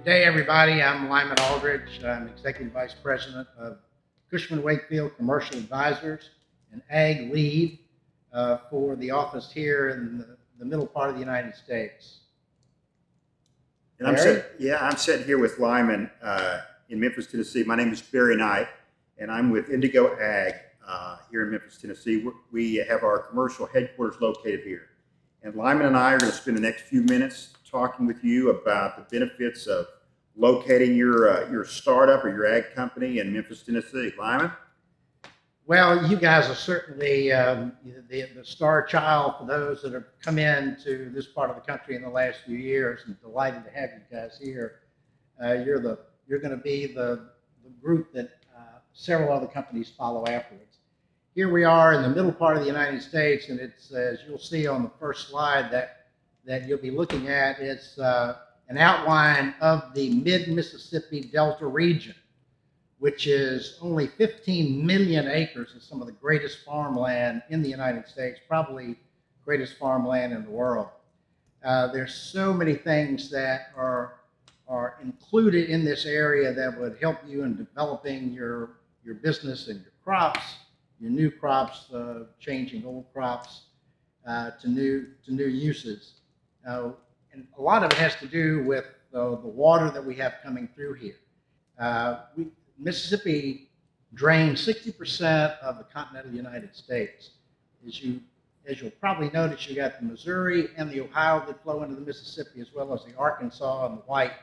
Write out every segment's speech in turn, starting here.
Good day, everybody. I'm Lyman Aldrich. I'm Executive Vice President of Cushman Wakefield Commercial Advisors and Ag Lead for the office here in the middle part of the United States. And I'm sitting here with Lyman in Memphis, Tennessee. My name is Barry Knight, and I'm with Indigo Ag here in Memphis, Tennessee. We have our commercial headquarters located here. And Lyman and I are going to spend the next few minutes talking with you about the benefits of locating your startup or your ag company in Memphis, Tennessee. Lyman? Well, you guys are certainly the star child for those that have come into this part of the country in the last few years, and delighted to have you guys here. You're going to be the group that several other companies follow afterwards. Here we are in the middle part of the United States, and it's, as you'll see on the first slide that you'll be looking at, it's an outline of the mid-Mississippi Delta region, which is only 15 million acres of some of the greatest farmland in the United States, probably greatest farmland in the world. There's so many things that are included in this area that would help you in developing your business and your crops, your new crops, changing old crops to new uses. And a lot of it has to do with the water that we have coming through here. Mississippi drains 60% of the continental United States. As you'll probably notice, you got the Missouri and the Ohio that flow into the Mississippi, as well as the Arkansas and the White.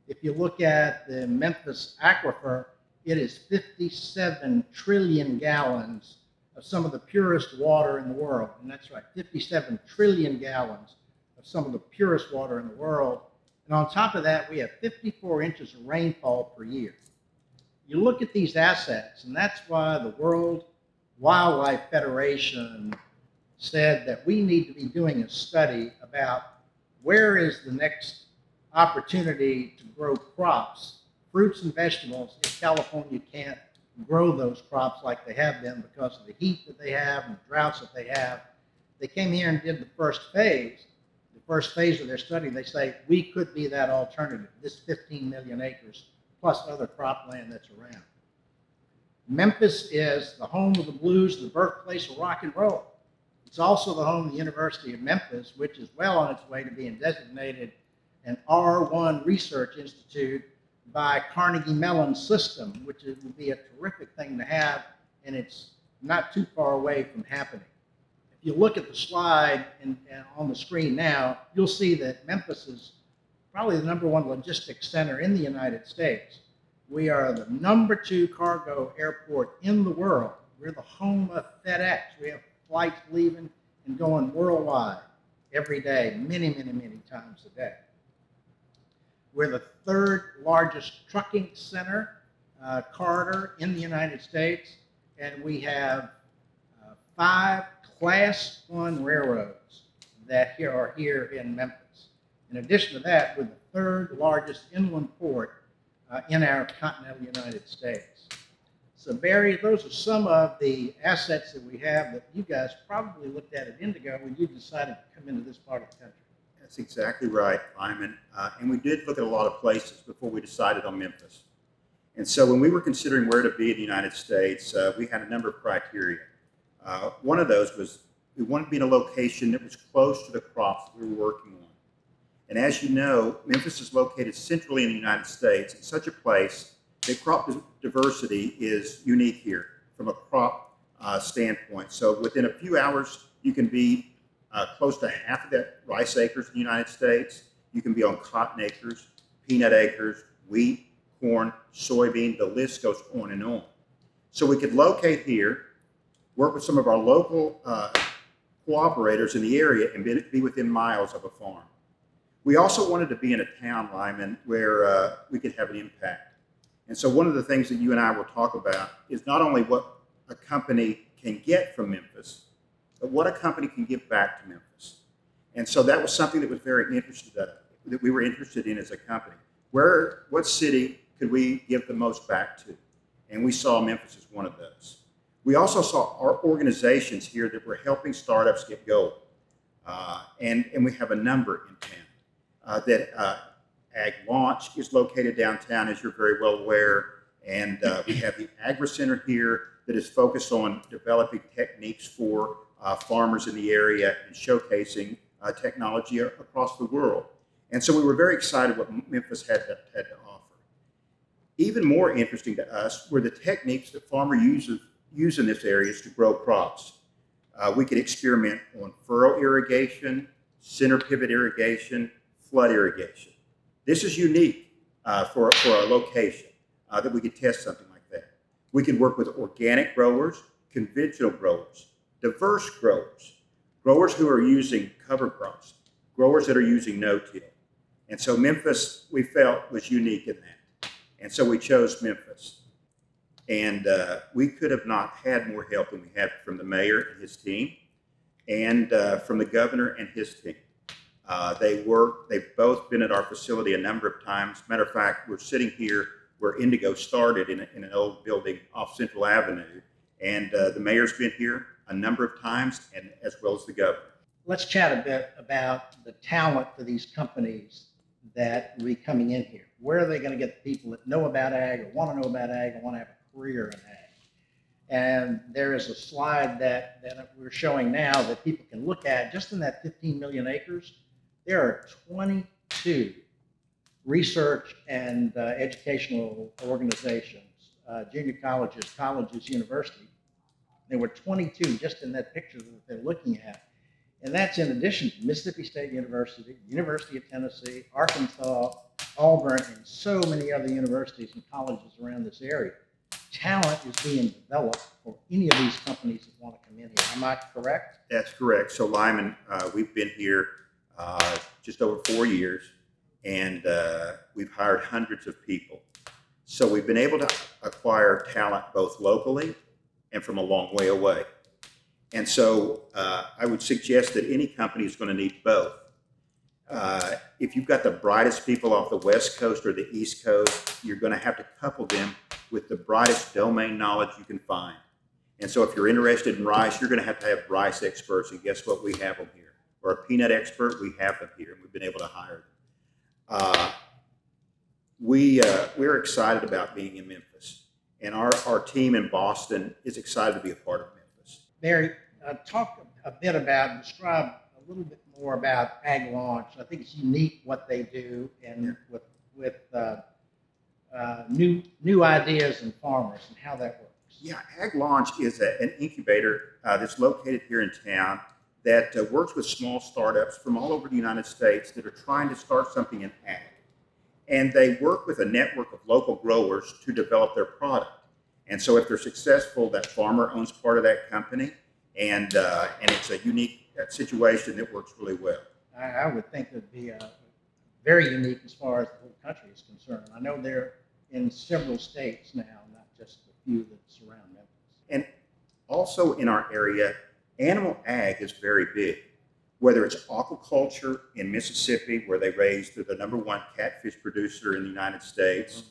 If you look at the Memphis aquifer, it is 57 trillion gallons of some of the purest water in the world. And that's right, 57 trillion gallons of some of the purest water in the world. And on top of that, we have 54 inches of rainfall per year. You look at these assets, and that's why the World Wildlife Federation said that we need to be doing a study about where is the next opportunity to grow crops, fruits and vegetables, if California can't grow those crops like they have been because of the heat that they have and the droughts that they have. They came here and did the first phase. The first phase of their study, they say we could be that alternative, this 15 million acres plus other cropland that's around. Memphis is the home of the blues, the birthplace of rock and roll. It's also the home of the University of Memphis, which is well on its way to being designated an R1 Research Institute by Carnegie Mellon System, which would be a terrific thing to have, and it's not too far away from happening. If you look at the slide and on the screen now, you'll see that Memphis is probably the #1 logistics center in the United States. We are the #2 cargo airport in the world. We're the home of FedEx. We have flights leaving and going worldwide every day, many, many, many times a day. We're the 3rd largest trucking center corridor in the United States, and we have 5 Class 1 railroads that are here in Memphis. In addition to that, we're the 3rd largest inland port in our continental United States. So Barry, those are some of the assets that we have that you guys probably looked at Indigo when you decided to come into this part of the country. That's exactly right, Lyman. And we did look at a lot of places before we decided on Memphis. And so when we were considering where to be in the United States, we had a number of criteria. One of those was we wanted to be in a location that was close to the crops we were working on. And as you know, Memphis is located centrally in the United States, in such a place that crop diversity is unique here from a crop standpoint. So within a few hours, you can be close to half of that rice acres in the United States. You can be on cotton acres, peanut acres, wheat, corn, soybean, the list goes on and on. So we could locate here, work with some of our local cooperators in the area, and be within miles of a farm. We also wanted to be in a town, Lyman, where we could have an impact. And so one of the things that you and I will talk about is not only what a company can get from Memphis, but what a company can give back to Memphis. And so that was something that was very interested that we were interested in as a company. What city could we give the most back to? And we saw Memphis as one of those. We also saw our organizations here that were helping startups get going. And we have a number in town that AgLaunch is located downtown, as you're very well aware. And we have the Agri Center here that is focused on developing techniques for farmers in the area and showcasing technology across the world. And so we were very excited what Memphis had to offer. Even more interesting to us were the techniques that farmers use in this area to grow crops. We could experiment on furrow irrigation, center pivot irrigation, flood irrigation. This is unique for our location that we could test something like that. We could work with organic growers, conventional growers, diverse growers, growers who are using cover crops, growers that are using no-till. And so Memphis, we felt, was unique in that. And so we chose Memphis. And we could have not had more help than we had from the mayor and his team, and from the governor and his team. They've both been at our facility a number of times. Matter of fact, we're sitting here where Indigo started in an old building off Central Avenue. And the mayor's been here a number of times, and as well as the governor. Let's chat a bit about the talent for these companies that will be coming in here. Where are they going to get the people that know about ag or want to know about ag and want to have a career in ag? And there is a slide that we're showing now that people can look at. Just in that 15 million acres, there are 22 research and educational organizations, junior colleges, universities. There were 22 just in that picture that they're looking at. And that's in addition to Mississippi State University, University of Tennessee, Arkansas, Auburn, and so many other universities and colleges around this area. Talent is being developed for any of these companies that want to come in here. Am I correct? That's correct. So Lyman, we've been here just over 4 years, and we've hired hundreds of people. So we've been able to acquire talent both locally and from a long way away. And so I would suggest that any company is going to need both. If you've got the brightest people off the West Coast or the East Coast, you're going to have to couple them with the brightest domain knowledge you can find. And so if you're interested in rice, you're going to have rice experts, and guess what? We have them here. Or a peanut expert, we have them here, and we've been able to hire them. We're excited about being in Memphis, and our team in Boston is excited to be a part of Memphis. Barry, talk a bit about, describe a little bit more about AgLaunch. I think it's unique what they do, and with new ideas and farmers and how that works. Yeah, AgLaunch is an incubator that's located here in town that works with small startups from all over the United States that are trying to start something in ag. And they work with a network of local growers to develop their product. And so if they're successful, that farmer owns part of that company, and it's a unique situation that works really well. I would think it would be very unique as far as the whole country is concerned. I know they're in several states now, not just a few that surround Memphis. And also in our area, animal ag is very big. Whether it's aquaculture in Mississippi, where they raise the #1 catfish producer in the United States,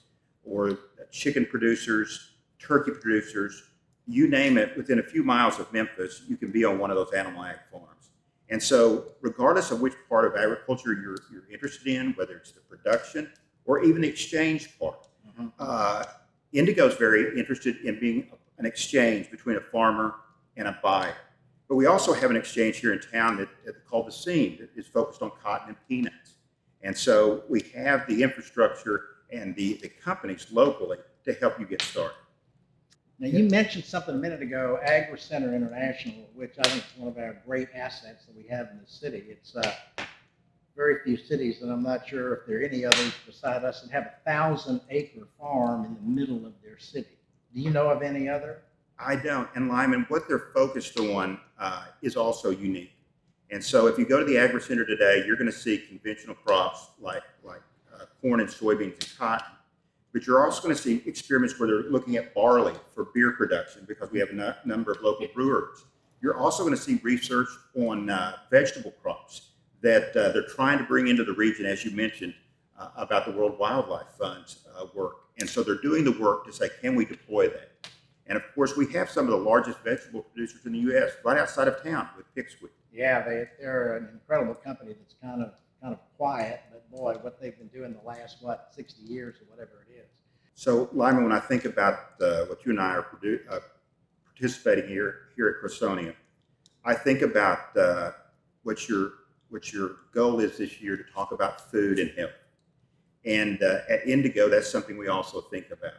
or chicken producers, turkey producers, you name it, within a few miles of Memphis, you can be on one of those animal ag farms. And so regardless of which part of agriculture you're interested in, whether it's the production or even the exchange part, Indigo is very interested in being an exchange between a farmer and a buyer. But we also have an exchange here in town called The Scene that is focused on cotton and peanuts. And so we have the infrastructure and the companies locally to help you get started. Now, you mentioned something a minute ago, Agri Center International, which I think is one of our great assets that we have in the city. It's very few cities, and I'm not sure if there are any others beside us, that have 1,000-acre farm in the middle of their city. Do you know of any other? I don't. And Lyman, what they're focused on is also unique. And so if you go to the Agri Center today, you're going to see conventional crops like corn and soybeans and cotton. But you're also going to see experiments where they're looking at barley for beer production, because we have a number of local brewers. You're also going to see research on vegetable crops that they're trying to bring into the region, as you mentioned, about the World Wildlife Fund's work. And so they're doing the work to say, can we deploy that? And of course, we have some of the largest vegetable producers in the U.S. right outside of town with Pixwood. Yeah, they're an incredible company that's kind of quiet, but boy, what they've been doing the last, 60 years or whatever it is. So, Lyman, when I think about what you and I are participating here at Crusonia, I think about what your goal is this year to talk about food and health. And at Indigo, that's something we also think about.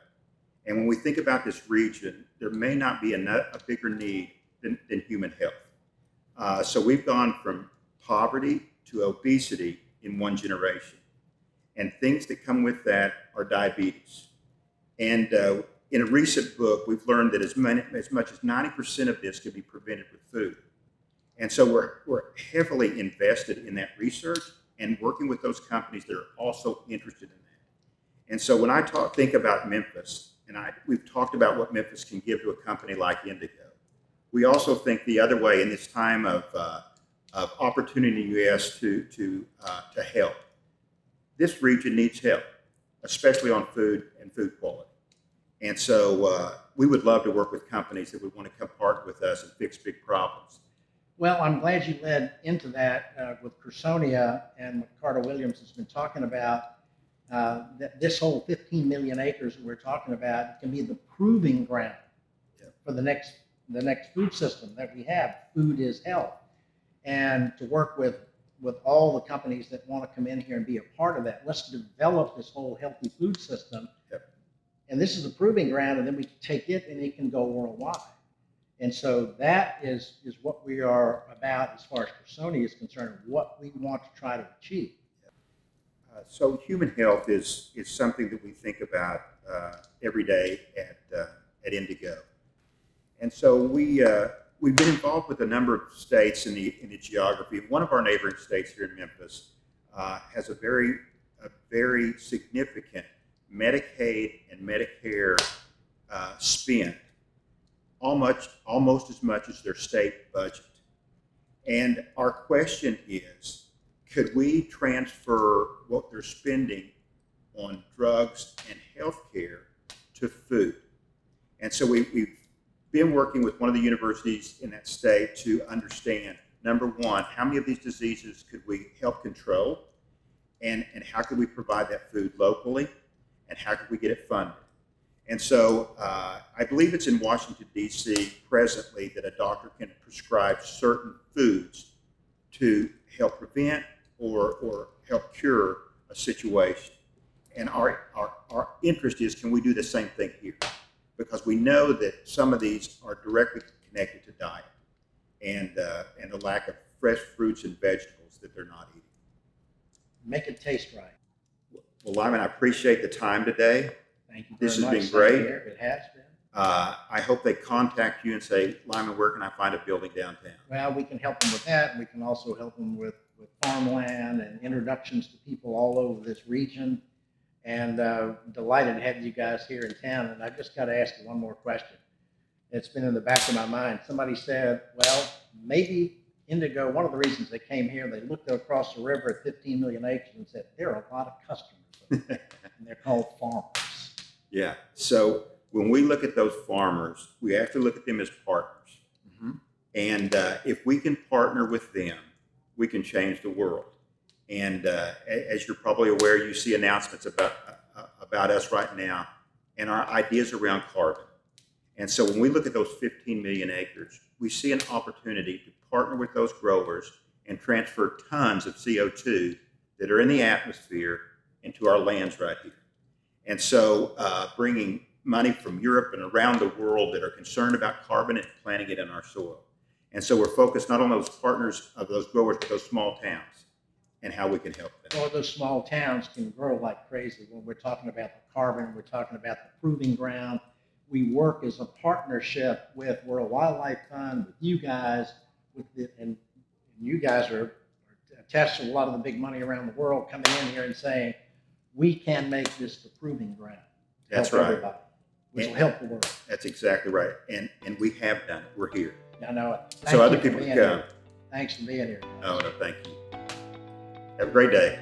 And when we think about this region, there may not be a bigger need than human health. So we've gone from poverty to obesity in one generation. And things that come with that are diabetes. And in a recent book, we've learned that as much as 90% of this can be prevented with food. And so we're heavily invested in that research and working with those companies that are also interested in that. And so when I think about Memphis, and we've talked about what Memphis can give to a company like Indigo, we also think the other way in this time of opportunity in the U.S. to help. This region needs help, especially on food and food quality. And so we would love to work with companies that would want to come partner with us and fix big problems. Well, I'm glad you led into that with Crusonia and what Carter Williams has been talking about. That this whole 15 million acres that we're talking about can be the proving ground for the next food system that we have. Food is health, and to work with all the companies that want to come in here and be a part of that. Let's develop this whole healthy food system. Yep. And this is the proving ground, and then we take it and it can go worldwide. And so that is what we are about as far as Crusonia is concerned, what we want to try to achieve. So human health is something that we think about every day at Indigo. And so we've been involved with a number of states in the geography. One of our neighboring states here in Memphis has a very significant Medicaid and Medicare spend, almost as much as their state budget. And our question is, could we transfer what they're spending on drugs and healthcare to food? And so we've been working with one of the universities in that state to understand, number one, how many of these diseases could we help control, and how could we provide that food locally, and how could we get it funded? And so I believe it's in Washington, D.C. presently that a doctor can prescribe certain foods to help prevent or help cure a situation. And our interest is, can we do the same thing here? Because we know that some of these are directly connected to diet and the lack of fresh fruits and vegetables that they're not eating. Make it taste right. Well, Lyman, I appreciate the time today. Thank you very much. This has been great. It has been. I hope they contact you and say, Lyman, where can I find a building downtown? Well, we can help them with that, and we can also help them with farmland and introductions to people all over this region. And delighted to have you guys here in town. And I just got to ask you one more question. It's been in the back of my mind. Somebody said, well, maybe Indigo, one of the reasons they came here, they looked across the river at 15 million acres and said, there are a lot of customers over there, and they're called farmers. Yeah. So when we look at those farmers, we have to look at them as partners. Mm-hmm. And if we can partner with them, we can change the world. And as you're probably aware, you see announcements about us right now and our ideas around carbon. And so when we look at those 15 million acres, we see an opportunity to partner with those growers and transfer tons of CO2 that are in the atmosphere into our lands right here. And so bringing money from Europe and around the world that are concerned about carbon and planting it in our soil. And so we're focused not on those partners of those growers, but those small towns and how we can help them. Well, those small towns can grow like crazy. When we're talking about the carbon, we're talking about the proving ground. We work as a partnership with World Wildlife Fund, with you guys, and you guys are attached to a lot of the big money around the world coming in here and saying, we can make this the proving ground. That's right. Everybody, which will help the world. That's exactly right. And we have done it. We're here. I know it. So other people can come. Thanks for being here. No, thank you. Have a great day.